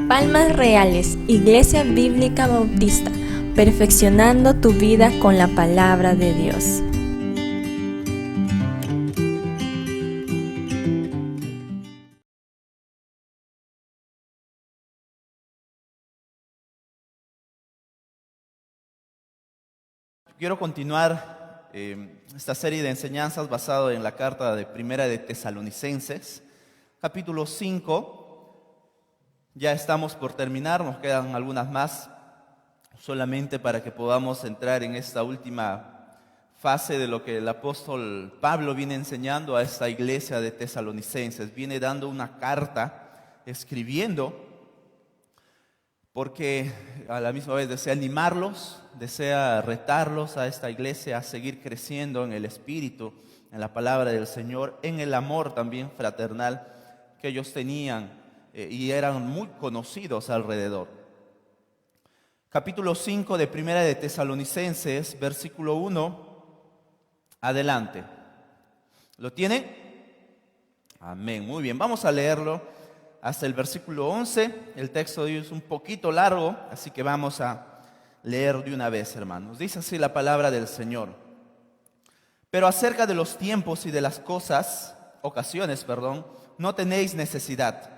Palmas Reales, Iglesia Bíblica Bautista, perfeccionando tu vida con la palabra de Dios. Quiero continuar esta serie de enseñanzas basado en la carta de Primera de Tesalonicenses, capítulo 5. Ya estamos por terminar, nos quedan algunas más, solamente para que podamos entrar en esta última fase de lo que el apóstol Pablo viene enseñando a esta iglesia de Tesalonicenses. Viene dando una carta, escribiendo, porque a la misma vez desea animarlos, desea retarlos a esta iglesia a seguir creciendo en el Espíritu, en la palabra del Señor, en el amor también fraternal que ellos tenían y eran muy conocidos alrededor. Capítulo 5 de Primera de Tesalonicenses, versículo 1, adelante. ¿Lo tienen? Amén, muy bien, vamos a leerlo hasta el versículo 11. El texto de hoy es un poquito largo, así que vamos a leer de una vez, hermanos. Dice así la palabra del Señor. Pero acerca de los tiempos y de las ocasiones, no tenéis necesidad,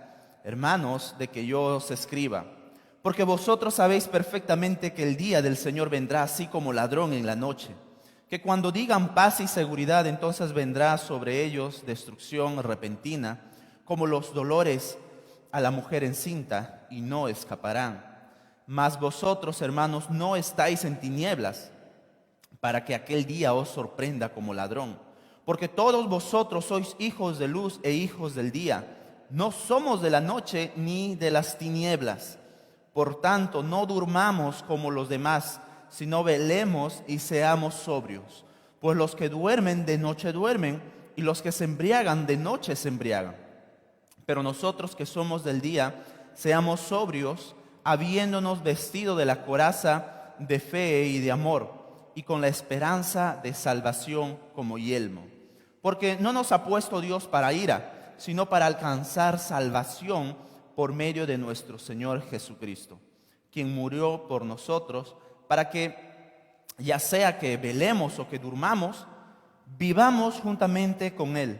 hermanos, de que yo os escriba, porque vosotros sabéis perfectamente que el día del Señor vendrá así como ladrón en la noche, que cuando digan paz y seguridad, entonces vendrá sobre ellos destrucción repentina, como los dolores a la mujer encinta, y no escaparán. Mas vosotros, hermanos, no estáis en tinieblas, para que aquel día os sorprenda como ladrón. Porque todos vosotros sois hijos de luz e hijos del día. No somos de la noche ni de las tinieblas. Por tanto, no durmamos como los demás, sino velemos y seamos sobrios. Pues los que duermen de noche duermen, y los que se embriagan de noche se embriagan. Pero nosotros que somos del día, seamos sobrios, habiéndonos vestido de la coraza de fe y de amor, y con la esperanza de salvación como yelmo. Porque no nos ha puesto Dios para ira, sino para alcanzar salvación por medio de nuestro Señor Jesucristo, quien murió por nosotros, para que, ya sea que velemos o que durmamos, vivamos juntamente con Él.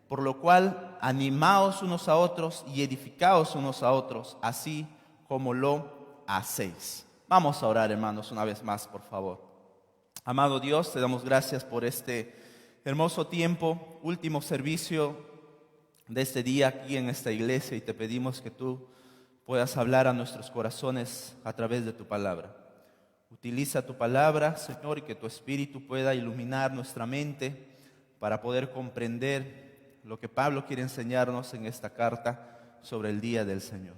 Por lo cual, animaos unos a otros y edificaos unos a otros, así como lo hacéis. Vamos a orar, hermanos, una vez más, por favor. Amado Dios, te damos gracias por este hermoso tiempo, último servicio de este día aquí en esta iglesia, y te pedimos que tú puedas hablar a nuestros corazones a través de tu palabra. Utiliza tu palabra, Señor, y que tu Espíritu pueda iluminar nuestra mente para poder comprender lo que Pablo quiere enseñarnos en esta carta sobre el día del Señor.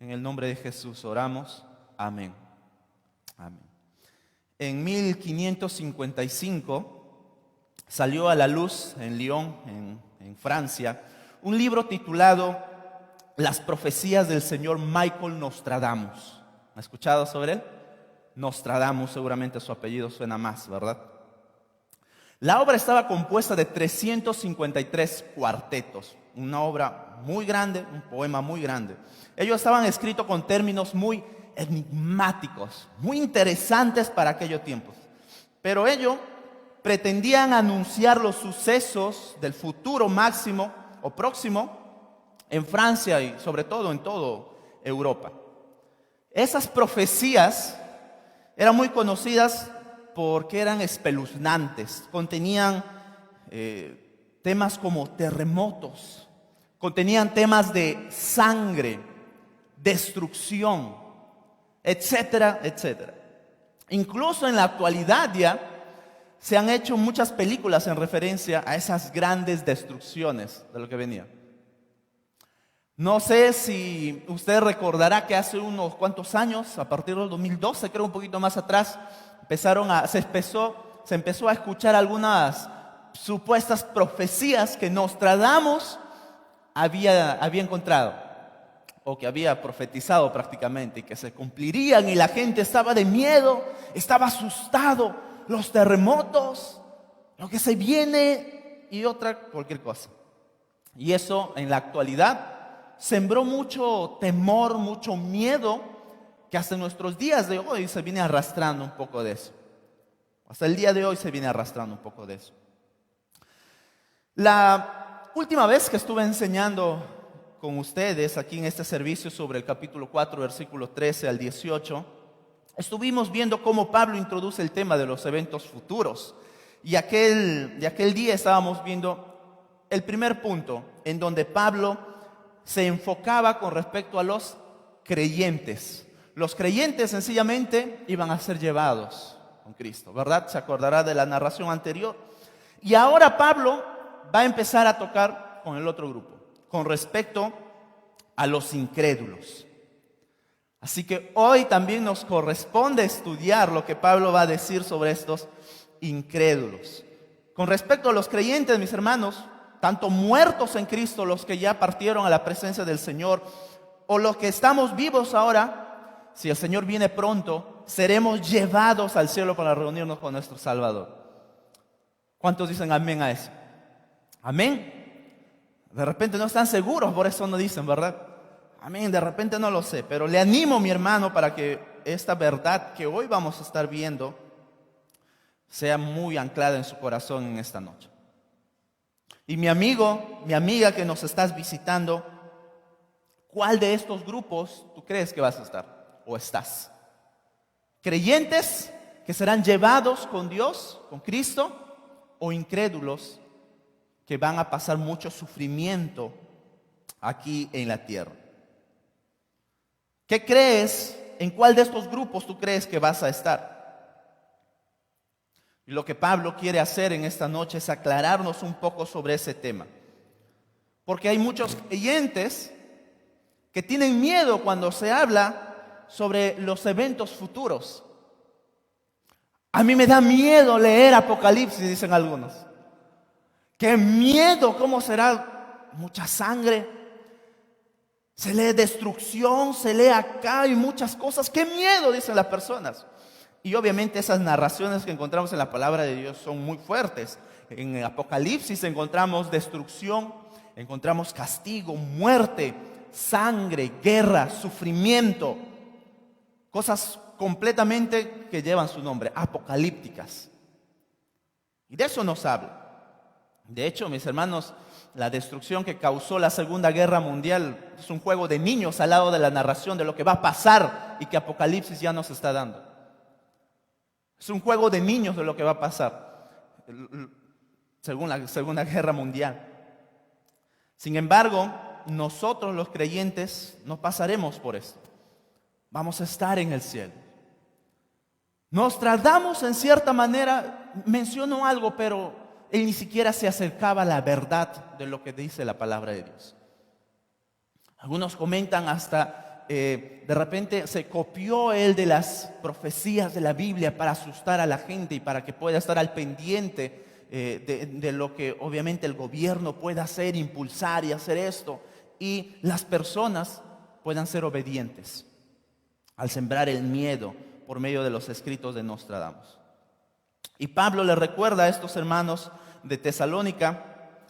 En el nombre de Jesús oramos. Amén. Amén. En 1555 salió a la luz en Lyon, en Francia, un libro titulado Las profecías del señor Michael Nostradamus. ¿Ha escuchado sobre él? Nostradamus, seguramente su apellido suena más, ¿verdad? La obra estaba compuesta de 353 cuartetos, una obra muy grande, un poema muy grande. Ellos estaban escritos con términos muy enigmáticos, muy interesantes para aquellos tiempos. Pero ellos pretendían anunciar los sucesos del futuro máximo o próximo en Francia y sobre todo en toda Europa. Esas profecías eran muy conocidas porque eran espeluznantes, contenían temas como terremotos, contenían temas de sangre, destrucción, etcétera, etcétera. Incluso en la actualidad ya se han hecho muchas películas en referencia a esas grandes destrucciones de lo que venía. No sé si usted recordará que hace unos cuantos años, a partir del 2012, creo un poquito más atrás, se empezó a escuchar algunas supuestas profecías que Nostradamus había encontrado, o que había profetizado prácticamente, y que se cumplirían, y la gente estaba de miedo, estaba asustado, los terremotos, lo que se viene y cualquier cosa. Y eso en la actualidad sembró mucho temor, mucho miedo, que hasta en nuestros días de hoy se viene arrastrando un poco de eso. Hasta el día de hoy se viene arrastrando un poco de eso. La última vez que estuve enseñando con ustedes aquí en este servicio sobre el capítulo 4, versículo 13 al 18, estuvimos viendo cómo Pablo introduce el tema de los eventos futuros. Y aquel día estábamos viendo el primer punto en donde Pablo se enfocaba con respecto a los creyentes. Los creyentes sencillamente iban a ser llevados con Cristo, ¿verdad? Se acordará de la narración anterior. Y ahora Pablo va a empezar a tocar con el otro grupo, con respecto a los incrédulos. Así que hoy también nos corresponde estudiar lo que Pablo va a decir sobre estos incrédulos. Con respecto a los creyentes, mis hermanos, tanto muertos en Cristo, los que ya partieron a la presencia del Señor, o los que estamos vivos ahora, si el Señor viene pronto, seremos llevados al cielo para reunirnos con nuestro Salvador. ¿Cuántos dicen amén a eso? Amén. De repente no están seguros, por eso no dicen, ¿verdad? Amén, de repente no lo sé, pero le animo, mi hermano, para que esta verdad que hoy vamos a estar viendo sea muy anclada en su corazón en esta noche. Y mi amigo, mi amiga que nos estás visitando, ¿cuál de estos grupos tú crees que vas a estar o estás? ¿Creyentes que serán llevados con Dios, con Cristo, o incrédulos que van a pasar mucho sufrimiento aquí en la tierra? ¿Qué crees? ¿En cuál de estos grupos tú crees que vas a estar? Y lo que Pablo quiere hacer en esta noche es aclararnos un poco sobre ese tema. Porque hay muchos creyentes que tienen miedo cuando se habla sobre los eventos futuros. A mí me da miedo leer Apocalipsis, dicen algunos. ¡Qué miedo! ¿Cómo será? Mucha sangre. Se lee destrucción, se lee acá y muchas cosas. ¡Qué miedo! Dicen las personas. Y obviamente esas narraciones que encontramos en la palabra de Dios son muy fuertes. En Apocalipsis encontramos destrucción, encontramos castigo, muerte, sangre, guerra, sufrimiento. Cosas completamente que llevan su nombre, apocalípticas. Y de eso nos habla. De hecho, mis hermanos, la destrucción que causó la Segunda Guerra Mundial es un juego de niños al lado de la narración de lo que va a pasar y que Apocalipsis ya nos está dando. Es un juego de niños de lo que va a pasar según la Segunda Guerra Mundial. Sin embargo, nosotros los creyentes no pasaremos por esto. Vamos a estar en el cielo. Nostradamus, en cierta manera, mencionó algo, pero él ni siquiera se acercaba a la verdad de lo que dice la palabra de Dios. Algunos comentan hasta de repente se copió él de las profecías de la Biblia para asustar a la gente y para que pueda estar al pendiente de lo que obviamente el gobierno pueda hacer, impulsar y hacer esto, y las personas puedan ser obedientes al sembrar el miedo por medio de los escritos de Nostradamus. Y Pablo le recuerda a estos hermanos de Tesalónica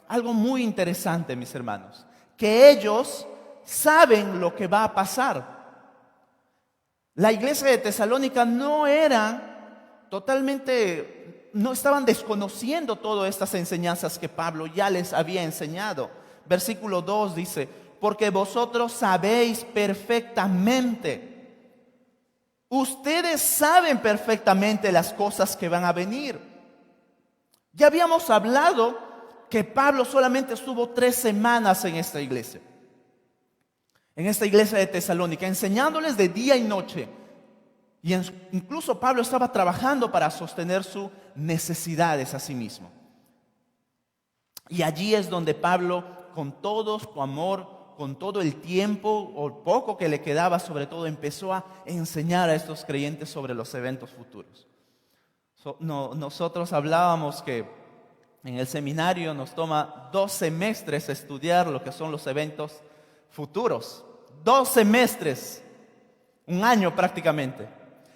algo muy interesante, mis hermanos, que ellos saben lo que va a pasar. La iglesia de Tesalónica no estaban desconociendo todas estas enseñanzas que Pablo ya les había enseñado. Versículo 2 dice: porque vosotros sabéis perfectamente, ustedes saben perfectamente las cosas que van a venir. Ya habíamos hablado que Pablo solamente estuvo 3 semanas en esta iglesia de Tesalónica, enseñándoles de día y noche. Y incluso Pablo estaba trabajando para sostener sus necesidades a sí mismo. Y allí es donde Pablo, con todo su amor, con todo el tiempo o poco que le quedaba, sobre todo, empezó a enseñar a estos creyentes sobre los eventos futuros. Nosotros hablábamos que en el seminario nos toma 2 semestres estudiar lo que son los eventos futuros. 2 semestres, 1 año prácticamente.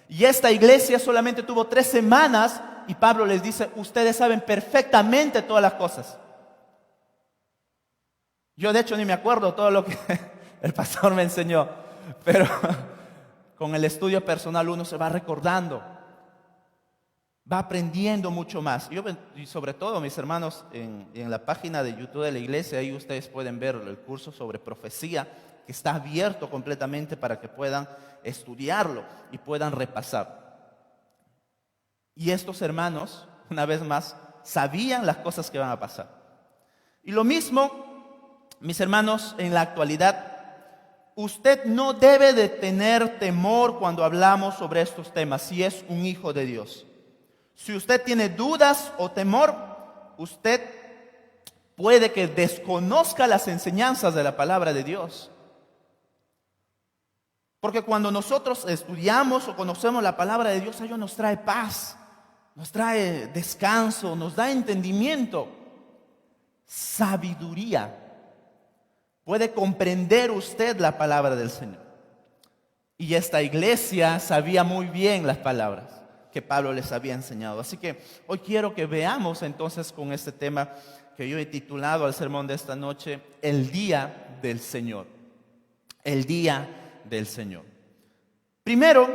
Y esta iglesia solamente tuvo 3 semanas y Pablo les dice: ustedes saben perfectamente todas las cosas. Yo de hecho ni me acuerdo todo lo que el pastor me enseñó, pero con el estudio personal uno se va recordando, va aprendiendo mucho más. Y sobre todo, mis hermanos, en la página de YouTube de la iglesia, ahí ustedes pueden ver el curso sobre profecía, que está abierto completamente para que puedan estudiarlo y puedan repasar. Y estos hermanos, una vez más, sabían las cosas que van a pasar. Y lo mismo, mis hermanos, en la actualidad, usted no debe de tener temor cuando hablamos sobre estos temas, si es un hijo de Dios. Si usted tiene dudas o temor, usted puede que desconozca las enseñanzas de la palabra de Dios. Porque cuando nosotros estudiamos o conocemos la palabra de Dios, ello nos trae paz, nos trae descanso, nos da entendimiento, sabiduría. Puede comprender usted la palabra del Señor. Y esta iglesia sabía muy bien las palabras que Pablo les había enseñado. Así que hoy quiero que veamos entonces con este tema que yo he titulado al sermón de esta noche, el día del Señor. El día del Señor. Primero,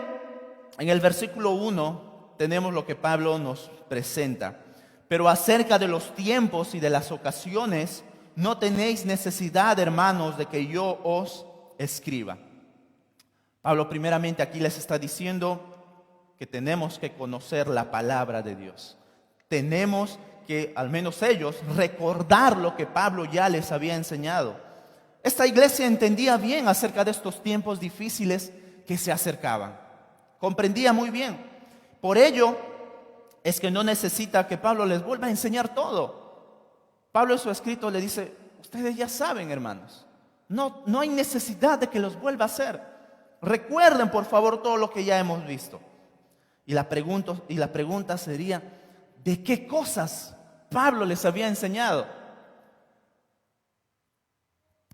en el versículo 1 tenemos lo que Pablo nos presenta. Pero acerca de los tiempos y de las ocasiones, no tenéis necesidad, hermanos, de que yo os escriba. Pablo primeramente aquí les está diciendo que tenemos que conocer la palabra de Dios. Tenemos que, al menos ellos, recordar lo que Pablo ya les había enseñado. Esta iglesia entendía bien acerca de estos tiempos difíciles que se acercaban. Comprendía muy bien. Por ello es que no necesita que Pablo les vuelva a enseñar todo. Pablo en su escrito le dice, ustedes ya saben, hermanos, no hay necesidad de que los vuelva a hacer. Recuerden, por favor, todo lo que ya hemos visto. Y la pregunta sería, ¿de qué cosas Pablo les había enseñado?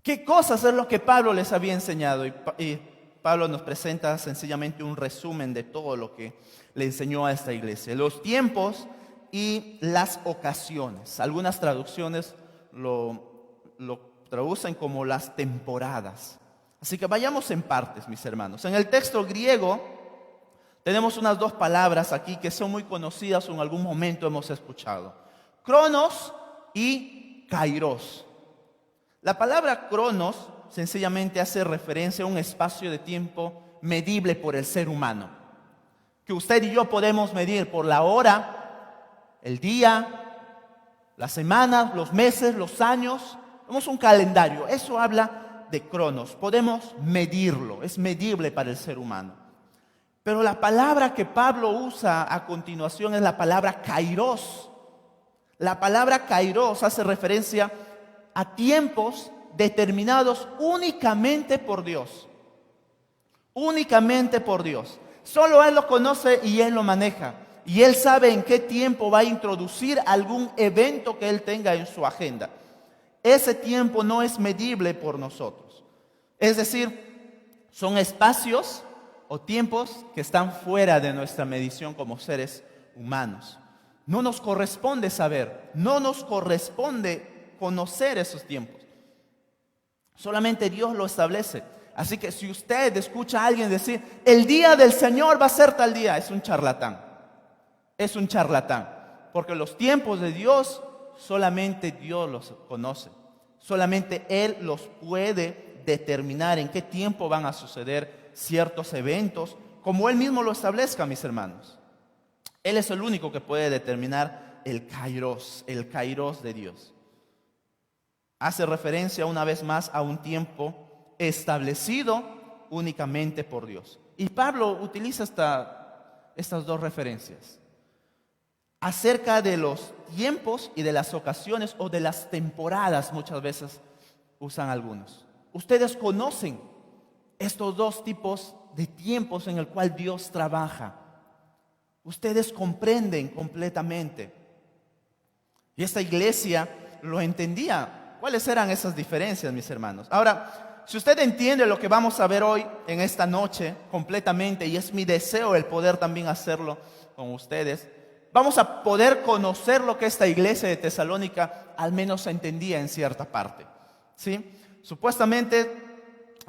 ¿Qué cosas es lo que Pablo les había enseñado? Y Pablo nos presenta sencillamente un resumen de todo lo que le enseñó a esta iglesia. Los tiempos y las ocasiones. Algunas traducciones lo traducen como las temporadas. Así que vayamos en partes, mis hermanos. En el texto griego tenemos unas dos palabras aquí que son muy conocidas o en algún momento hemos escuchado. Cronos y kairos. La palabra cronos sencillamente hace referencia a un espacio de tiempo medible por el ser humano. Que usted y yo podemos medir por la hora, el día, las semanas, los meses, los años. Tenemos un calendario. Eso habla de cronos. Podemos medirlo. Es medible para el ser humano. Pero la palabra que Pablo usa a continuación es la palabra kairos. La palabra kairos hace referencia a tiempos determinados únicamente por Dios. Únicamente por Dios. Solo Él lo conoce y Él lo maneja. Y Él sabe en qué tiempo va a introducir algún evento que Él tenga en su agenda. Ese tiempo no es medible por nosotros. Es decir, son espacios o tiempos que están fuera de nuestra medición como seres humanos. No nos corresponde saber, no nos corresponde conocer esos tiempos. Solamente Dios lo establece. Así que si usted escucha a alguien decir, el día del Señor va a ser tal día, es un charlatán. Es un charlatán. Porque los tiempos de Dios, solamente Dios los conoce. Solamente Él los puede determinar en qué tiempo van a suceder ciertos eventos, como Él mismo lo establezca, mis hermanos. Él es el único que puede determinar el kairos de Dios. Hace referencia una vez más a un tiempo establecido únicamente por Dios. Y Pablo utiliza estas dos referencias acerca de los tiempos y de las ocasiones o de las temporadas. Muchas veces usan algunos. Ustedes conocen estos dos tipos de tiempos en el cual Dios trabaja. Ustedes comprenden completamente. Y esta iglesia lo entendía. ¿Cuáles eran esas diferencias, mis hermanos? Ahora, si usted entiende lo que vamos a ver hoy en esta noche completamente, y es mi deseo el poder también hacerlo con ustedes, vamos a poder conocer lo que esta iglesia de Tesalónica al menos entendía en cierta parte. ¿sí? Supuestamente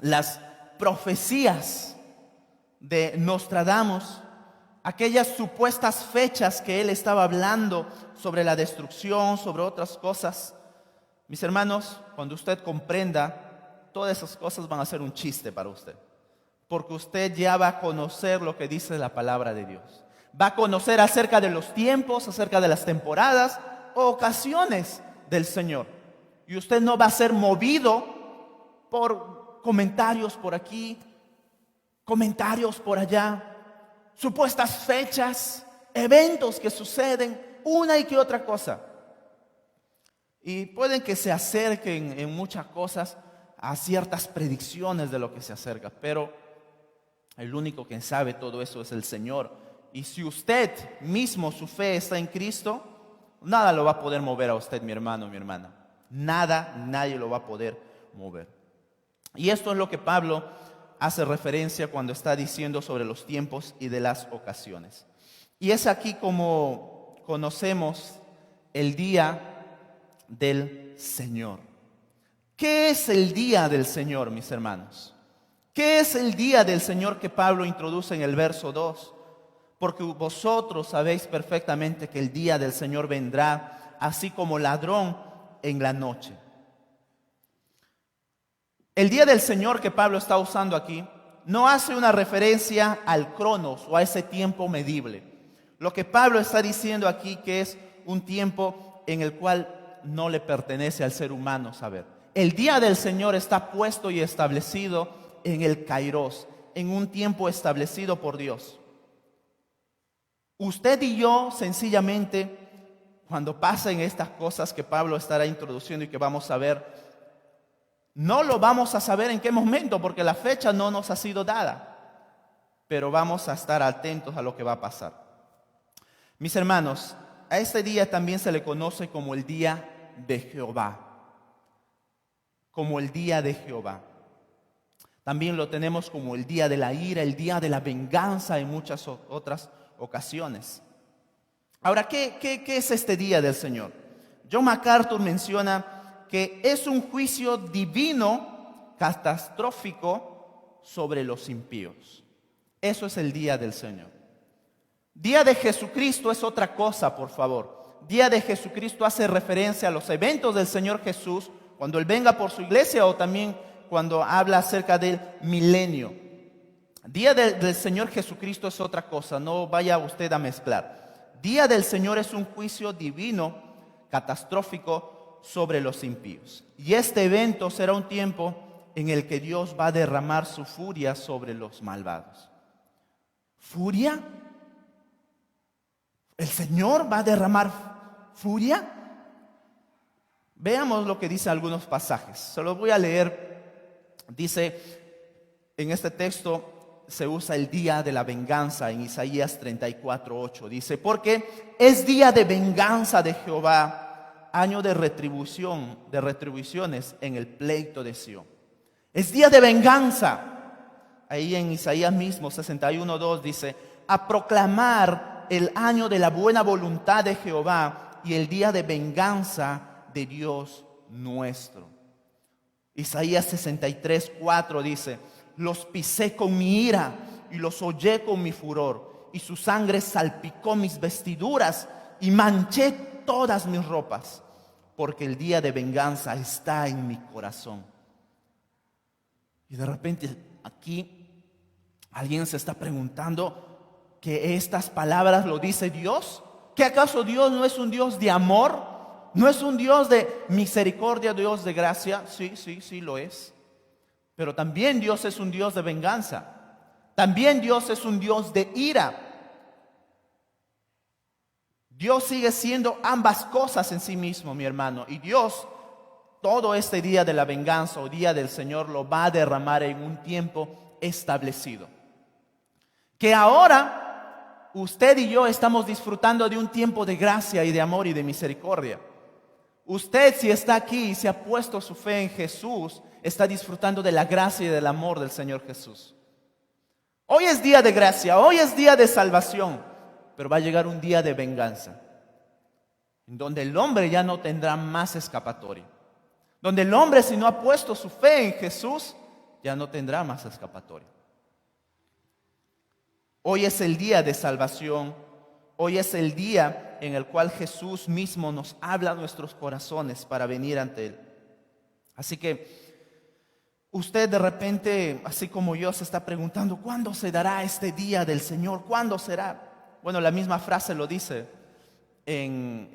las profecías de Nostradamus, aquellas supuestas fechas que él estaba hablando sobre la destrucción, sobre otras cosas, mis hermanos, cuando usted comprenda, todas esas cosas van a ser un chiste para usted, porque usted ya va a conocer lo que dice la palabra de Dios. Va a conocer acerca de los tiempos, acerca de las temporadas o ocasiones del Señor. Y usted no va a ser movido por comentarios por aquí, comentarios por allá, supuestas fechas, eventos que suceden, una y que otra cosa. Y pueden que se acerquen en muchas cosas a ciertas predicciones de lo que se acerca, pero el único que sabe todo eso es el Señor. Y si usted mismo, su fe está en Cristo, nada lo va a poder mover a usted, mi hermano, mi hermana. Nada, nadie lo va a poder mover. Y esto es lo que Pablo hace referencia cuando está diciendo sobre los tiempos y de las ocasiones. Y es aquí como conocemos el día del Señor. ¿Qué es el día del Señor, mis hermanos? ¿Qué es el día del Señor que Pablo introduce en el verso 2? Porque vosotros sabéis perfectamente que el día del Señor vendrá, así como ladrón en la noche. El día del Señor que Pablo está usando aquí no hace una referencia al cronos o a ese tiempo medible. Lo que Pablo está diciendo aquí que es un tiempo en el cual no le pertenece al ser humano saber. El día del Señor está puesto y establecido en el Kairos, en un tiempo establecido por Dios. Usted y yo, sencillamente, cuando pasen estas cosas que Pablo estará introduciendo y que vamos a ver, no lo vamos a saber en qué momento, porque la fecha no nos ha sido dada, pero vamos a estar atentos a lo que va a pasar. Mis hermanos, a este día también se le conoce como el día de Jehová, como el día de Jehová. También lo tenemos como el día de la ira, el día de la venganza en muchas otras ocasiones. Ahora, ¿qué es este día del Señor? John MacArthur menciona que es un juicio divino catastrófico sobre los impíos. Eso es el día del Señor. Día de Jesucristo es otra cosa, por favor. Día de Jesucristo hace referencia a los eventos del Señor Jesús cuando Él venga por su iglesia o también cuando habla acerca del milenio. Día del Señor Jesucristo es otra cosa, no vaya usted a mezclar. Día del Señor es un juicio divino catastrófico sobre los impíos. Y este evento será un tiempo en el que Dios va a derramar su furia sobre los malvados. ¿Furia? ¿El Señor va a derramar furia? Veamos lo que dice algunos pasajes. Se los voy a leer. Dice en este texto, se usa el día de la venganza en Isaías 34:8. Dice, porque es día de venganza de Jehová, año de retribuciones en el pleito de Sión. Es día de venganza. Ahí en Isaías mismo 61:2 dice, a proclamar el año de la buena voluntad de Jehová y el día de venganza de Dios nuestro. Isaías 63:4 dice, los pisé con mi ira y los hollé con mi furor, y su sangre salpicó mis vestiduras y manché todas mis ropas, porque el día de venganza está en mi corazón. Y de repente aquí alguien se está preguntando que estas palabras lo dice Dios. ¿Que acaso Dios no es un Dios de amor? ¿No es un Dios de misericordia, Dios de gracia? Sí lo es. Pero también Dios es un Dios de venganza. También Dios es un Dios de ira. Dios sigue siendo ambas cosas en sí mismo, mi hermano. Y Dios, todo este día de la venganza o día del Señor, lo va a derramar en un tiempo establecido. Que ahora usted y yo estamos disfrutando de un tiempo de gracia y de amor y de misericordia. Usted, si está aquí y se ha puesto su fe en Jesús, está disfrutando de la gracia y del amor del Señor Jesús. Hoy es día de gracia, hoy es día de salvación, pero va a llegar un día de venganza, en donde el hombre ya no tendrá más escapatoria, donde el hombre, si no ha puesto su fe en Jesús, ya no tendrá más escapatoria. Hoy es el día de salvación. Hoy es el día en el cual Jesús mismo nos habla a nuestros corazones para venir ante Él. Así que usted de repente, así como yo, se está preguntando, ¿cuándo se dará este día del Señor? ¿Cuándo será? Bueno, la misma frase lo dice en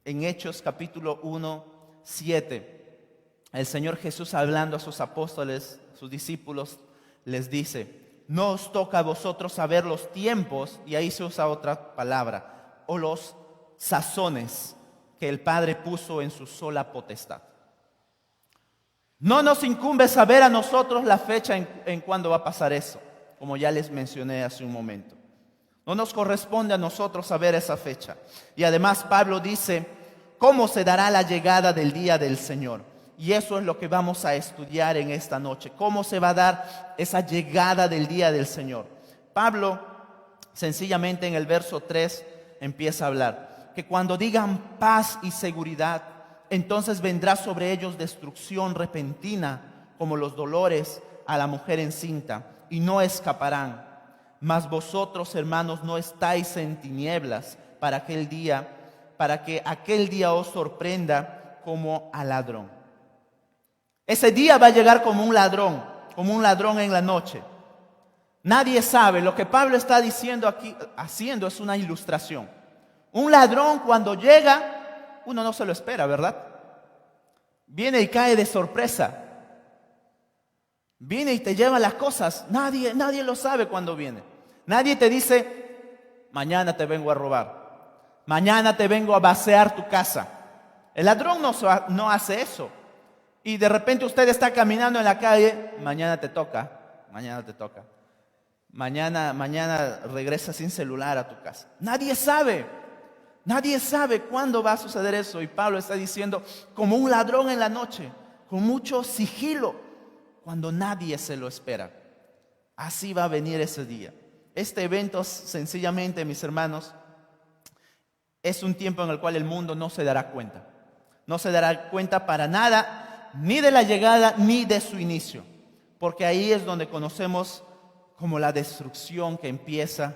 Hechos capítulo 1, 7. El Señor Jesús, hablando a sus apóstoles, sus discípulos, les dice: no os toca a vosotros saber los tiempos, y ahí se usa otra palabra, o los sazones que el Padre puso en su sola potestad. No nos incumbe saber a nosotros la fecha en cuándo va a pasar eso, como ya les mencioné hace un momento. No nos corresponde a nosotros saber esa fecha. Y además Pablo dice cómo se dará la llegada del día del Señor. Y eso es lo que vamos a estudiar en esta noche. ¿Cómo se va a dar esa llegada del día del Señor? Pablo, sencillamente en el verso 3, empieza a hablar que cuando digan paz y seguridad, entonces vendrá sobre ellos destrucción repentina, como los dolores a la mujer encinta, y no escaparán. Mas vosotros, hermanos, no estáis en tinieblas para que aquel día os sorprenda como a ladrón. Ese día va a llegar como un ladrón en la noche. Nadie sabe. Lo que Pablo está diciendo aquí, haciendo, es una ilustración. Un ladrón cuando llega, uno no se lo espera, ¿verdad? Viene y cae de sorpresa. Viene y te lleva las cosas. Nadie lo sabe cuando viene. Nadie te dice: mañana te vengo a robar. Mañana te vengo a vaciar tu casa. El ladrón no hace eso. Y de repente usted está caminando en la calle, mañana te toca. Mañana regresa sin celular a tu casa. Nadie sabe cuándo va a suceder eso. Y Pablo está diciendo, como un ladrón en la noche, con mucho sigilo, cuando nadie se lo espera. Así va a venir ese día. Este evento, sencillamente, mis hermanos, es un tiempo en el cual el mundo no se dará cuenta. No se dará cuenta para nada, ni de la llegada ni de su inicio, porque ahí es donde conocemos como la destrucción que empieza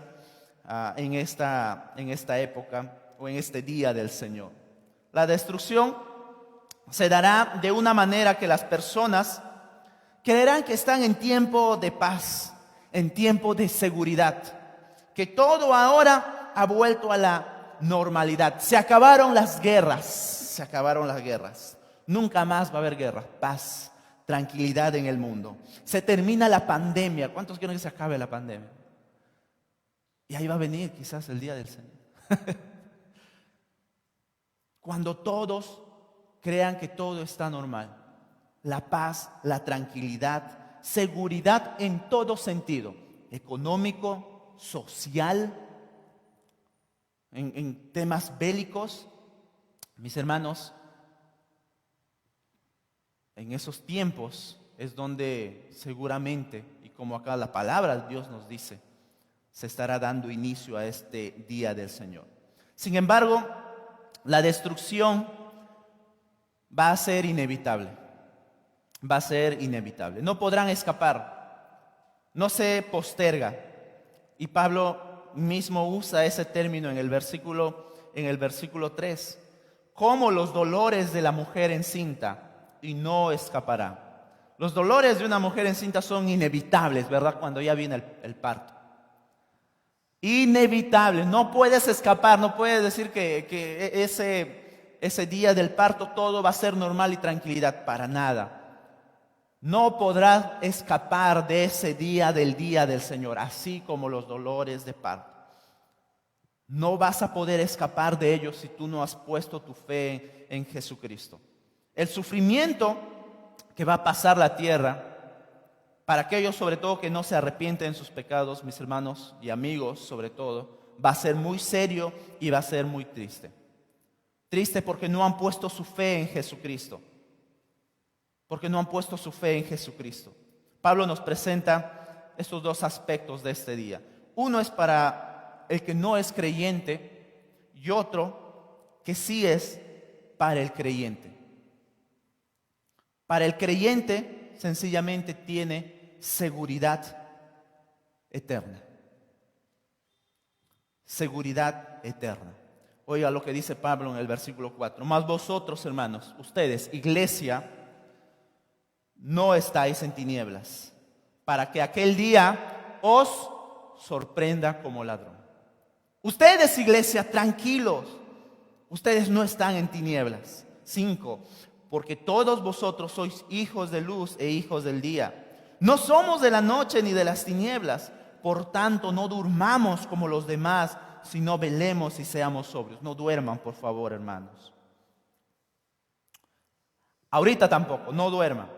en esta época o en este día del Señor. La destrucción se dará de una manera que las personas creerán que están en tiempo de paz, en tiempo de seguridad, que todo ahora ha vuelto a la normalidad. Se acabaron las guerras. Nunca más va a haber guerra, paz, tranquilidad en el mundo. Se termina la pandemia. ¿Cuántos quieren que se acabe la pandemia? Y ahí va a venir quizás el día del Señor. Cuando todos crean que todo está normal. La paz, la tranquilidad, seguridad en todo sentido. Económico, social, en temas bélicos. Mis hermanos, en esos tiempos es donde seguramente, y como acá la palabra de Dios nos dice, se estará dando inicio a este día del Señor. Sin embargo, la destrucción va a ser inevitable. No podrán escapar. No se posterga. Y Pablo mismo usa ese término en el versículo 3. Como los dolores de la mujer encinta, y no escapará. Los dolores de una mujer encinta son inevitables, ¿verdad? Cuando ya viene el parto. Inevitable, no puedes escapar, no puedes decir que ese día del parto todo va a ser normal y tranquilidad, para nada. No podrás escapar de ese día del Señor, así como los dolores de parto. No vas a poder escapar de ellos si tú no has puesto tu fe en Jesucristo. El sufrimiento que va a pasar la tierra, para aquellos sobre todo que no se arrepienten en sus pecados, mis hermanos y amigos sobre todo, va a ser muy serio y va a ser muy triste. Triste porque no han puesto su fe en Jesucristo. Pablo nos presenta estos dos aspectos de este día. Uno es para el que no es creyente y otro que sí es para el creyente. Para el creyente, sencillamente tiene seguridad eterna. Seguridad eterna. Oiga lo que dice Pablo en el versículo 4. Mas vosotros, hermanos, ustedes, iglesia, no estáis en tinieblas, para que aquel día os sorprenda como ladrón. Ustedes, iglesia, tranquilos. Ustedes no están en tinieblas. 5. Porque todos vosotros sois hijos de luz e hijos del día. No somos de la noche ni de las tinieblas. Por tanto, no durmamos como los demás, sino velemos y seamos sobrios. No duerman, por favor, hermanos. Ahorita tampoco, no duerman.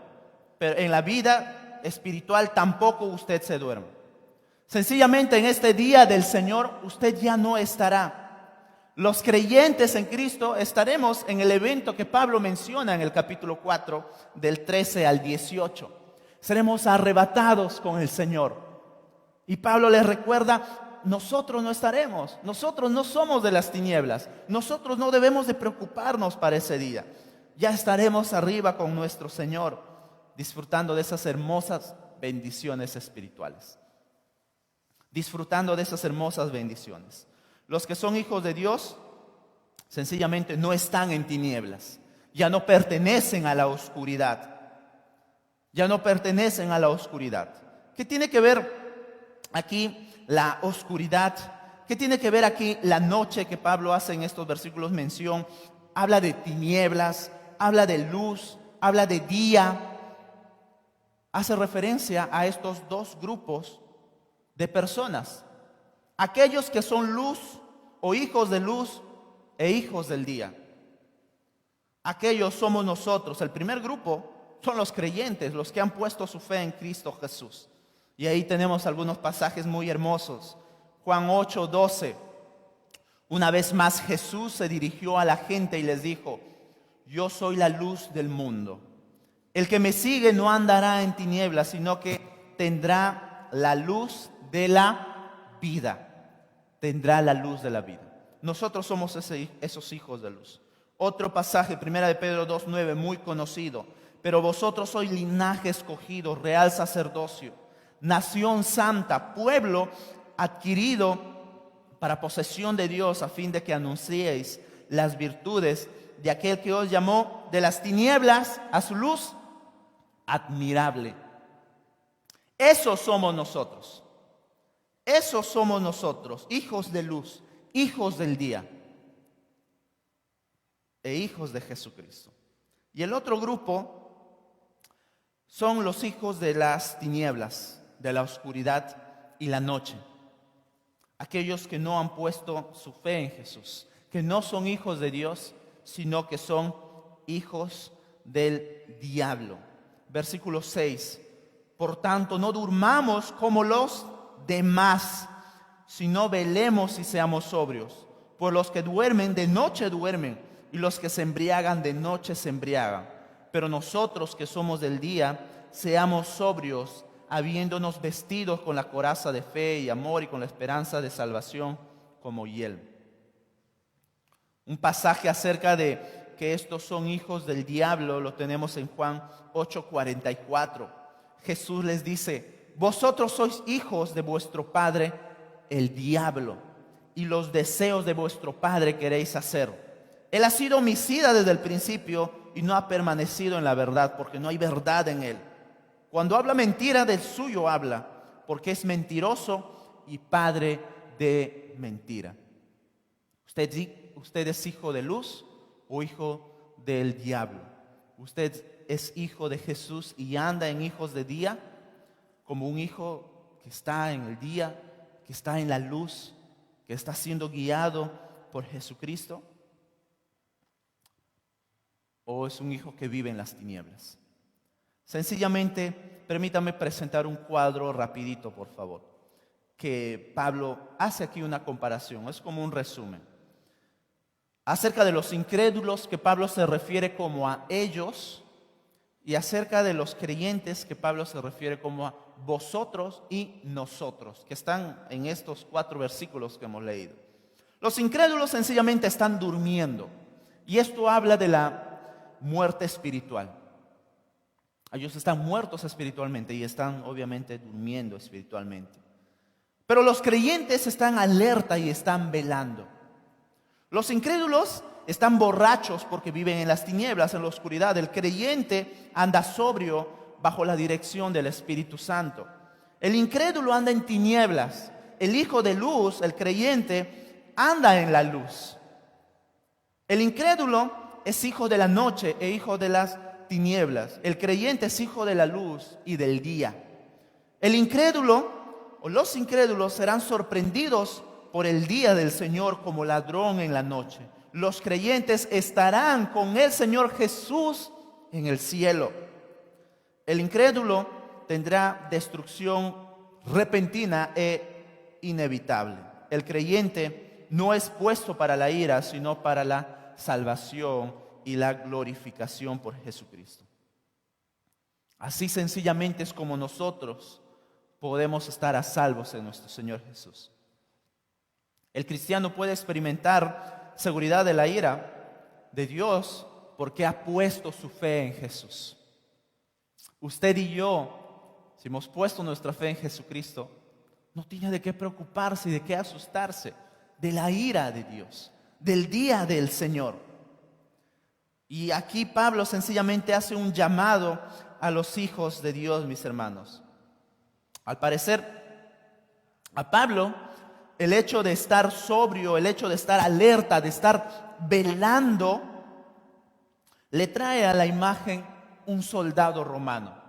Pero en la vida espiritual tampoco usted se duerma. Sencillamente en este día del Señor usted ya no estará. Los creyentes en Cristo estaremos en el evento que Pablo menciona en el capítulo 4, del 13 al 18. Seremos arrebatados con el Señor. Y Pablo les recuerda: nosotros no estaremos, nosotros no somos de las tinieblas, nosotros no debemos de preocuparnos para ese día. Ya estaremos arriba con nuestro Señor, disfrutando de esas hermosas bendiciones espirituales. Disfrutando de esas hermosas bendiciones. Los que son hijos de Dios, sencillamente no están en tinieblas, ya no pertenecen a la oscuridad. Ya no pertenecen a la oscuridad. ¿Qué tiene que ver aquí la oscuridad? ¿Qué tiene que ver aquí la noche que Pablo hace en estos versículos mención? Habla de tinieblas, habla de luz, habla de día. Hace referencia a estos dos grupos de personas. Aquellos que son luz o hijos de luz e hijos del día. Aquellos somos nosotros. El primer grupo son los creyentes, los que han puesto su fe en Cristo Jesús. Y ahí tenemos algunos pasajes muy hermosos. Juan 8:12. Una vez más Jesús se dirigió a la gente y les dijo: yo soy la luz del mundo. El que me sigue no andará en tinieblas, sino que tendrá la luz de la vida. Tendrá la luz de la vida. Nosotros somos esos hijos de luz. Otro pasaje, 1 de Pedro 2:9, muy conocido. Pero vosotros sois linaje escogido, real sacerdocio, nación santa, pueblo adquirido para posesión de Dios, a fin de que anunciéis las virtudes de aquel que os llamó de las tinieblas a su luz admirable. Esos somos nosotros. Esos somos nosotros, hijos de luz, hijos del día e hijos de Jesucristo. Y el otro grupo son los hijos de las tinieblas, de la oscuridad y la noche. Aquellos que no han puesto su fe en Jesús, que no son hijos de Dios, sino que son hijos del diablo. Versículo 6. Por tanto, no durmamos como los demás, sino velemos y seamos sobrios. Pues los que duermen de noche duermen, y los que se embriagan de noche se embriagan. Pero nosotros que somos del día, seamos sobrios, habiéndonos vestidos con la coraza de fe y amor y con la esperanza de salvación como yelmo. Un pasaje acerca de que estos son hijos del diablo lo tenemos en Juan 8:44. Jesús les dice: vosotros sois hijos de vuestro padre el diablo, y los deseos de vuestro padre queréis hacer. Él ha sido homicida desde el principio y no ha permanecido en la verdad, porque no hay verdad en él. Cuando habla mentira, del suyo habla, porque es mentiroso y padre de mentira. ¿Usted es hijo de luz o hijo del diablo? ¿Usted es hijo de Jesús y anda en hijos de día? Como un hijo que está en el día, que está en la luz, que está siendo guiado por Jesucristo. ¿O es un hijo que vive en las tinieblas? Sencillamente, permítame presentar un cuadro rapidito, por favor, que Pablo hace aquí una comparación, es como un resumen. Acerca de los incrédulos, que Pablo se refiere como a ellos, y acerca de los creyentes, que Pablo se refiere como a vosotros y nosotros, que están en estos 4 versículos que hemos leído. Los incrédulos sencillamente están durmiendo, y esto habla de la muerte espiritual. Ellos están muertos espiritualmente y están obviamente durmiendo espiritualmente. Pero los creyentes están alerta y están velando. Los incrédulos están borrachos porque viven en las tinieblas, en la oscuridad. El creyente anda sobrio bajo la dirección del Espíritu Santo. El incrédulo anda en tinieblas. El hijo de luz, el creyente, anda en la luz. El incrédulo es hijo de la noche e hijo de las tinieblas. El creyente es hijo de la luz y del día. El incrédulo o los incrédulos serán sorprendidos por el día del Señor como ladrón en la noche. Los creyentes estarán con el Señor Jesús en el cielo. El incrédulo tendrá destrucción repentina e inevitable. El creyente no es puesto para la ira, sino para la salvación y la glorificación por Jesucristo. Así sencillamente es como nosotros podemos estar a salvos en nuestro Señor Jesús. El cristiano puede experimentar seguridad de la ira de Dios porque ha puesto su fe en Jesús. Usted y yo, si hemos puesto nuestra fe en Jesucristo, no tiene de qué preocuparse y de qué asustarse de la ira de Dios, del día del Señor. Y aquí Pablo sencillamente hace un llamado a los hijos de Dios, mis hermanos. Al parecer, a Pablo, el hecho de estar sobrio, el hecho de estar alerta, de estar velando, le trae a la imagen un soldado romano.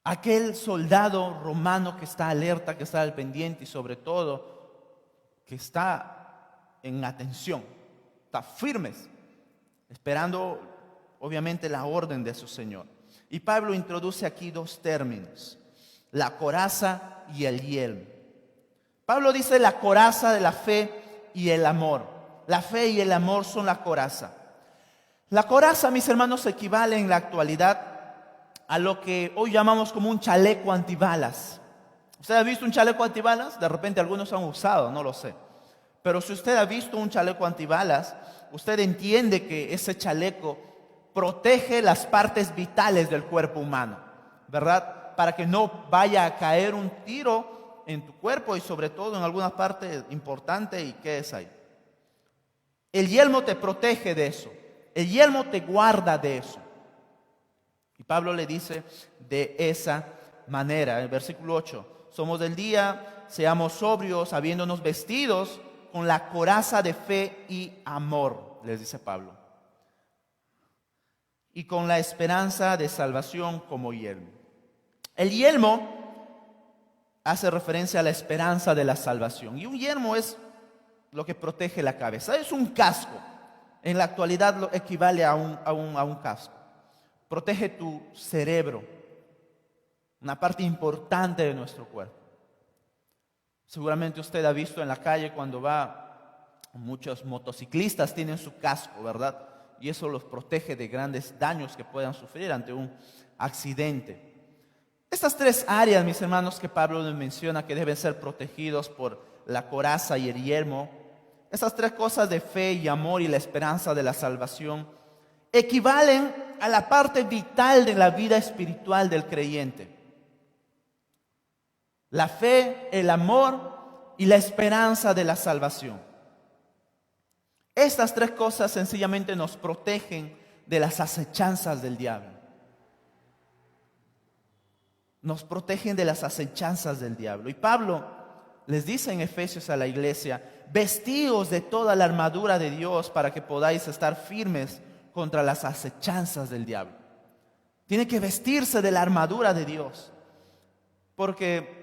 Aquel soldado romano que está alerta, que está al pendiente y sobre todo que está en atención, está firmes, esperando obviamente la orden de su Señor. Y Pablo introduce aquí dos términos: la coraza y el yelmo. Pablo dice la coraza de la fe y el amor. La fe y el amor son la coraza. La coraza, mis hermanos, equivale en la actualidad a lo que hoy llamamos como un chaleco antibalas. ¿Usted ha visto un chaleco antibalas? De repente algunos han usado, no lo sé. Pero si usted ha visto un chaleco antibalas, usted entiende que ese chaleco protege las partes vitales del cuerpo humano, ¿verdad? Para que no vaya a caer un tiro en tu cuerpo y sobre todo en alguna parte importante. ¿Y qué es ahí? El yelmo te protege de eso. El yelmo te guarda de eso. Y Pablo le dice de esa manera, en el versículo 8, somos del día, seamos sobrios, habiéndonos vestidos con la coraza de fe y amor, les dice Pablo. Y con la esperanza de salvación como yelmo. El yelmo hace referencia a la esperanza de la salvación. Y un yelmo es lo que protege la cabeza. Es un casco. En la actualidad lo equivale a un casco. Protege tu cerebro, una parte importante de nuestro cuerpo. Seguramente usted ha visto en la calle cuando va, muchos motociclistas tienen su casco, ¿verdad? Y eso los protege de grandes daños que puedan sufrir ante un accidente. Estas tres áreas, mis hermanos, que Pablo nos menciona que deben ser protegidos por la coraza y el yelmo, esas tres cosas de fe y amor y la esperanza de la salvación, equivalen a la parte vital de la vida espiritual del creyente. La fe, el amor y la esperanza de la salvación. Estas tres cosas sencillamente nos protegen de las acechanzas del diablo. Nos protegen de las acechanzas del diablo. Y Pablo les dice en Efesios a la iglesia: vestíos de toda la armadura de Dios para que podáis estar firmes contra las acechanzas del diablo. Tiene que vestirse de la armadura de Dios, porque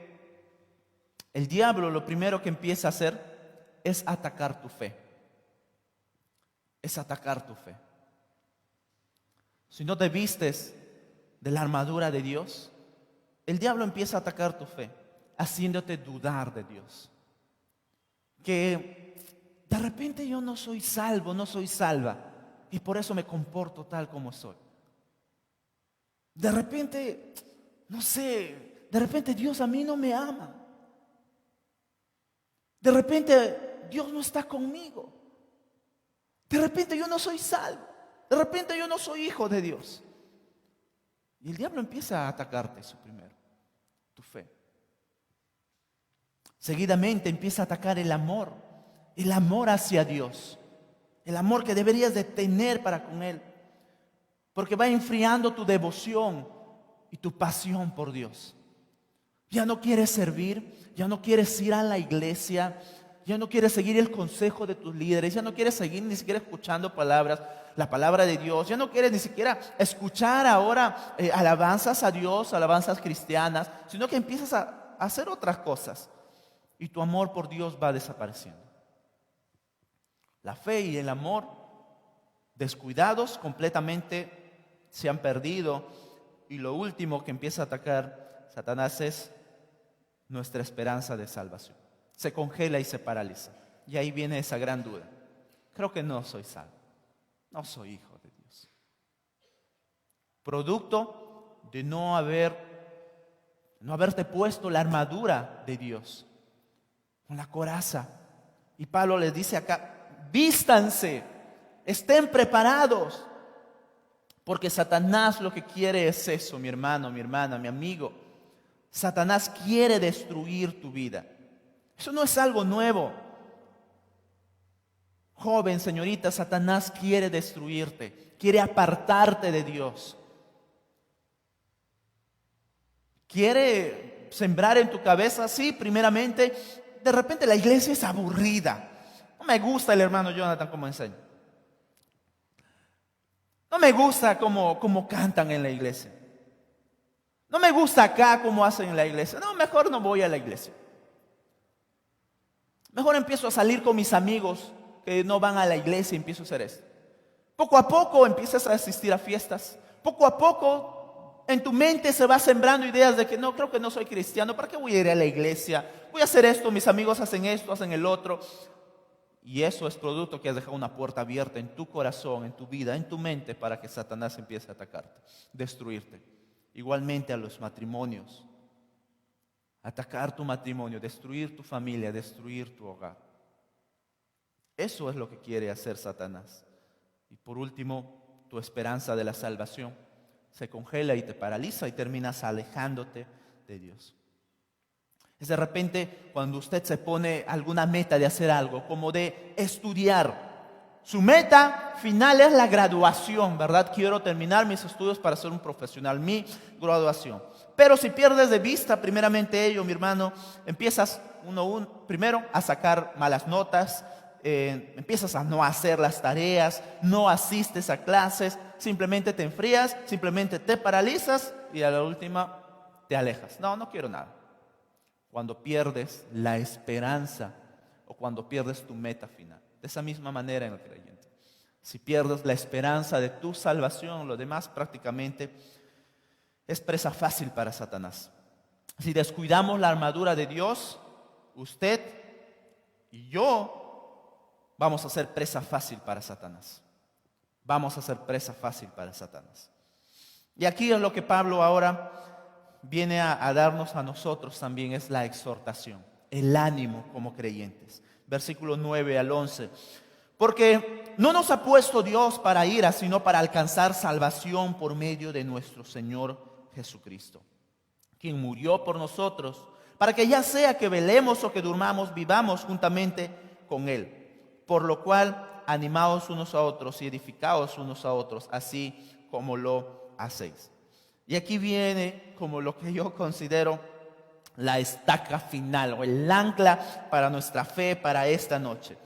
el diablo lo primero que empieza a hacer es atacar tu fe. Es atacar tu fe. Si no te vistes de la armadura de Dios, el diablo empieza a atacar tu fe, haciéndote dudar de Dios. Que de repente yo no soy salvo, no soy salva, y por eso me comporto tal como soy. De repente, no sé, de repente Dios a mí no me ama. De repente Dios no está conmigo. De repente yo no soy salvo. De repente yo no soy hijo de Dios. Y el diablo empieza a atacarte eso primero, tu fe. Seguidamente empieza a atacar el amor hacia Dios, el amor que deberías de tener para con Él, porque va enfriando tu devoción y tu pasión por Dios. Ya no quieres servir, ya no quieres ir a la iglesia, ya no quieres seguir el consejo de tus líderes, ya no quieres seguir ni siquiera escuchando la palabra de Dios, ya no quieres ni siquiera escuchar ahora alabanzas a Dios, alabanzas cristianas, sino que empiezas a hacer otras cosas y tu amor por Dios va desapareciendo. La fe y el amor, descuidados, completamente se han perdido, y lo último que empieza a atacar Satanás es nuestra esperanza de salvación. Se congela y se paraliza. Y ahí viene esa gran duda. Creo que no soy salvo. No soy hijo de Dios. Producto de no haberte puesto la armadura de Dios, con la coraza. Y Pablo les dice acá, vístanse, estén preparados. Porque Satanás lo que quiere es eso, mi hermano, mi hermana, mi amigo. Satanás quiere destruir tu vida. Eso no es algo nuevo. Joven, señorita, Satanás quiere destruirte, quiere apartarte de Dios. Quiere sembrar en tu cabeza, sí, primeramente, de repente la iglesia es aburrida. No me gusta el hermano Jonathan como enseña. No me gusta cómo cantan en la iglesia. No me gusta acá cómo hacen en la iglesia. No, mejor no voy a la iglesia. Mejor empiezo a salir con mis amigos que no van a la iglesia y empiezo a hacer esto. Poco a poco empiezas a asistir a fiestas. Poco a poco en tu mente se va sembrando ideas de que no, creo que no soy cristiano. ¿Para qué voy a ir a la iglesia? Voy a hacer esto, mis amigos hacen esto, hacen el otro. Y eso es producto que has dejado una puerta abierta en tu corazón, en tu vida, en tu mente, para que Satanás empiece a atacarte, destruirte. Igualmente a los matrimonios. Atacar tu matrimonio, destruir tu familia, destruir tu hogar. Eso es lo que quiere hacer Satanás. Y por último, tu esperanza de la salvación se congela y te paraliza y terminas alejándote de Dios. Es de repente cuando usted se pone alguna meta de hacer algo, como de estudiar. Su meta final es la graduación, ¿verdad? Quiero terminar mis estudios para ser un profesional, mi graduación. Pero si pierdes de vista primeramente ello, mi hermano, empiezas primero a sacar malas notas, empiezas a no hacer las tareas, no asistes a clases, simplemente te enfrías, simplemente te paralizas y a la última te alejas. No quiero nada. Cuando pierdes la esperanza o cuando pierdes tu meta final. De esa misma manera en el creyente. Si pierdes la esperanza de tu salvación, lo demás prácticamente es presa fácil para Satanás. Si descuidamos la armadura de Dios, usted y yo vamos a ser presa fácil para Satanás. Vamos a ser presa fácil para Satanás. Y aquí es lo que Pablo ahora viene a darnos a nosotros también, es la exhortación, el ánimo como creyentes. Versículo 9 al 11. Porque no nos ha puesto Dios para ira, sino para alcanzar salvación por medio de nuestro Señor Jesucristo, quien murió por nosotros, para que ya sea que velemos o que durmamos, vivamos juntamente con Él. Por lo cual, animaos unos a otros y edificaos unos a otros, así como lo hacéis. Y aquí viene como lo que yo considero la estaca final o el ancla para nuestra fe para esta noche.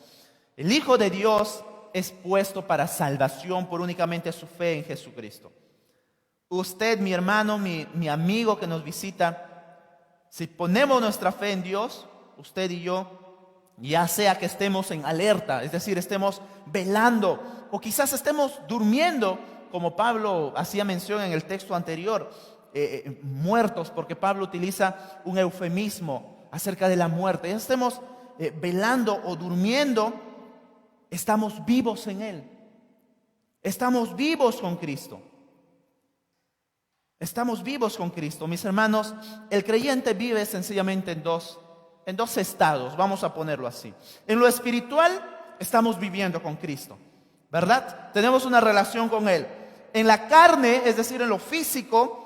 El Hijo de Dios es puesto para salvación por únicamente su fe en Jesucristo. Usted, mi hermano, mi amigo que nos visita, si ponemos nuestra fe en Dios, usted y yo, ya sea que estemos en alerta, es decir, estemos velando o quizás estemos durmiendo, como Pablo hacía mención en el texto anterior, muertos, porque Pablo utiliza un eufemismo acerca de la muerte. Ya estemos velando o durmiendo, estamos vivos en Él. Estamos vivos con Cristo. Estamos vivos con Cristo. Mis hermanos, el creyente vive sencillamente en dos estados, vamos a ponerlo así. En lo espiritual, estamos viviendo con Cristo, ¿verdad? Tenemos una relación con Él. En la carne, es decir, en lo físico,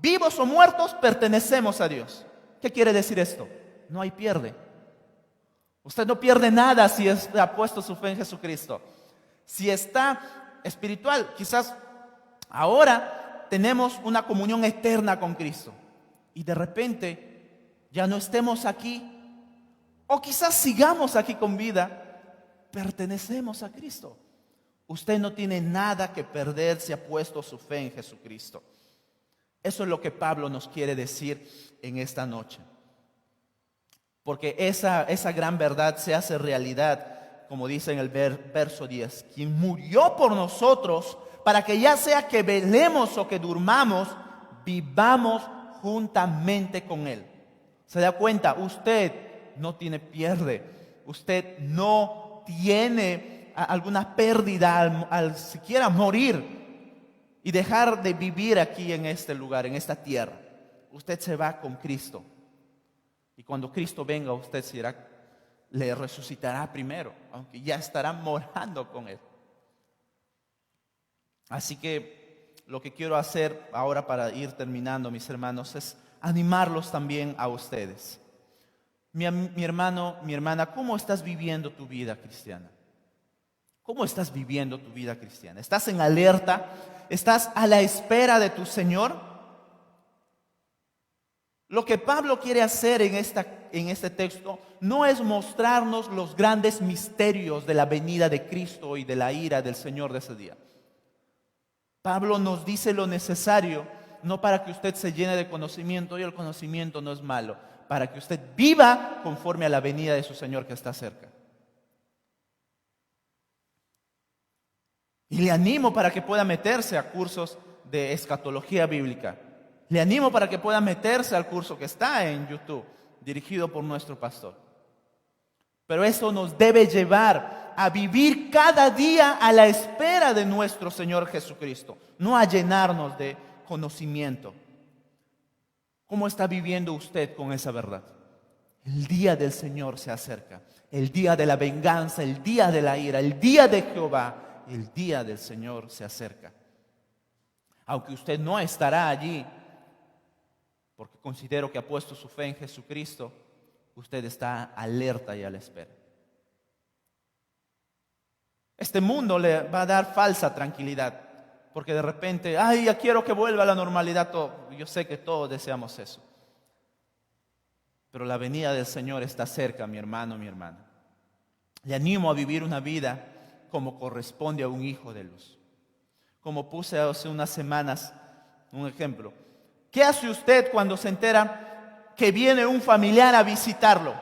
vivos o muertos, pertenecemos a Dios. ¿Qué quiere decir esto? No hay pierde. Usted no pierde nada si ha puesto su fe en Jesucristo. Si está espiritual, quizás ahora tenemos una comunión eterna con Cristo y de repente ya no estemos aquí, o quizás sigamos aquí con vida, pertenecemos a Cristo. Usted no tiene nada que perder si ha puesto su fe en Jesucristo. Eso es lo que Pablo nos quiere decir en esta noche. Porque esa gran verdad se hace realidad, como dice en el verso 10. Quien murió por nosotros, para que ya sea que velemos o que durmamos, vivamos juntamente con Él. ¿Se da cuenta? Usted no tiene pierde. Usted no tiene alguna pérdida al siquiera morir y dejar de vivir aquí en este lugar, en esta tierra. Usted se va con Cristo. Y cuando Cristo venga, usted le resucitará primero, aunque ya estará morando con Él. Así que lo que quiero hacer ahora para ir terminando, mis hermanos, es animarlos también a ustedes. Mi hermano, mi hermana, ¿cómo estás viviendo tu vida cristiana? ¿Cómo estás viviendo tu vida cristiana? ¿Estás en alerta? ¿Estás a la espera de tu Señor? Lo que Pablo quiere hacer en este texto no es mostrarnos los grandes misterios de la venida de Cristo y de la ira del Señor de ese día. Pablo nos dice lo necesario, no para que usted se llene de conocimiento, y el conocimiento no es malo, para que usted viva conforme a la venida de su Señor que está cerca. Y le animo para que pueda meterse a cursos de escatología bíblica. Le animo para que pueda meterse al curso que está en YouTube, dirigido por nuestro pastor. Pero eso nos debe llevar a vivir cada día a la espera de nuestro Señor Jesucristo, no a llenarnos de conocimiento. ¿Cómo está viviendo usted con esa verdad? El día del Señor se acerca, el día de la venganza, el día de la ira, el día de Jehová, el día del Señor se acerca. Aunque usted no estará allí, porque considero que ha puesto su fe en Jesucristo, usted está alerta y a la espera. Este mundo le va a dar falsa tranquilidad, porque de repente, ya quiero que vuelva a la normalidad todo. Yo sé que todos deseamos eso. Pero la venida del Señor está cerca, mi hermano, mi hermana. Le animo a vivir una vida como corresponde a un hijo de luz. Como puse hace unas semanas un ejemplo. ¿Qué hace usted cuando se entera que viene un familiar a visitarlo?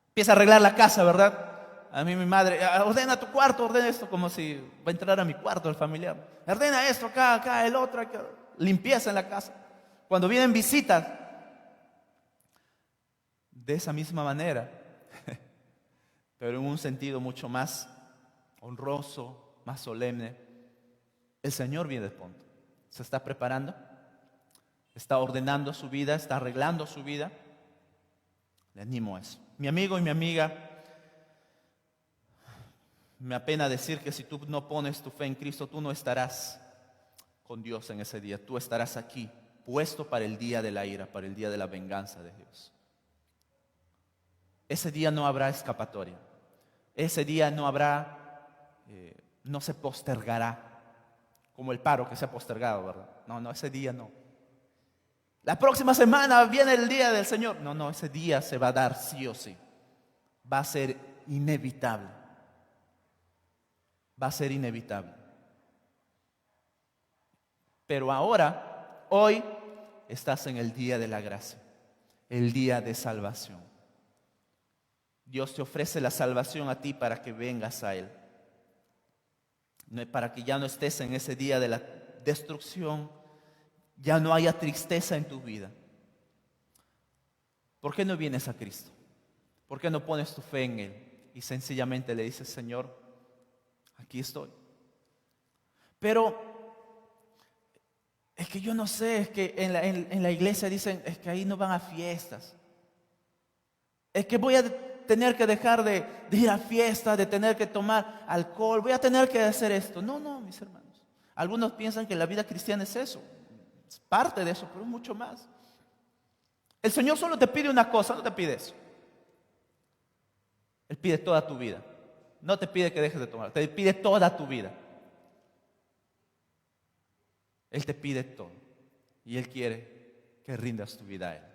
Empieza a arreglar la casa, ¿verdad? A mí mi madre, ordena tu cuarto, ordena esto, como si va a entrar a mi cuarto el familiar. Ordena esto, acá, el otro, acá. Limpieza en la casa. Cuando vienen visitas, de esa misma manera, pero en un sentido mucho más honroso, más solemne, el Señor viene de pronto. ¿Se está preparando? ¿Está ordenando su vida? ¿Está arreglando su vida? Le animo a eso. Mi amigo y mi amiga, me apena decir que si tú no pones tu fe en Cristo, tú no estarás con Dios en ese día. Tú estarás aquí, puesto para el día de la ira, para el día de la venganza de Dios. Ese día no habrá escapatoria. Ese día no habrá, no se postergará, como el paro que se ha postergado, ¿verdad? No, ese día no. La próxima semana viene el día del Señor. No, ese día se va a dar sí o sí. Va a ser inevitable. Va a ser inevitable. Pero ahora, hoy, estás en el día de la gracia, el día de salvación. Dios te ofrece la salvación a ti para que vengas a Él. Para que ya no estés en ese día de la destrucción, ya no haya tristeza en tu vida. ¿Por qué no vienes a Cristo? ¿Por qué no pones tu fe en Él? Y sencillamente le dices, Señor, aquí estoy. Pero es que yo no sé, es que en la iglesia dicen, es que ahí no van a fiestas. Es que voy a tener que dejar de ir a fiestas, de tener que tomar alcohol, voy a tener que hacer esto. No, mis hermanos. Algunos piensan que la vida cristiana es eso. Es parte de eso, pero es mucho más. El Señor solo te pide una cosa, no te pide eso. Él pide toda tu vida. No te pide que dejes de tomar, te pide toda tu vida. Él te pide todo. Y Él quiere que rindas tu vida a Él.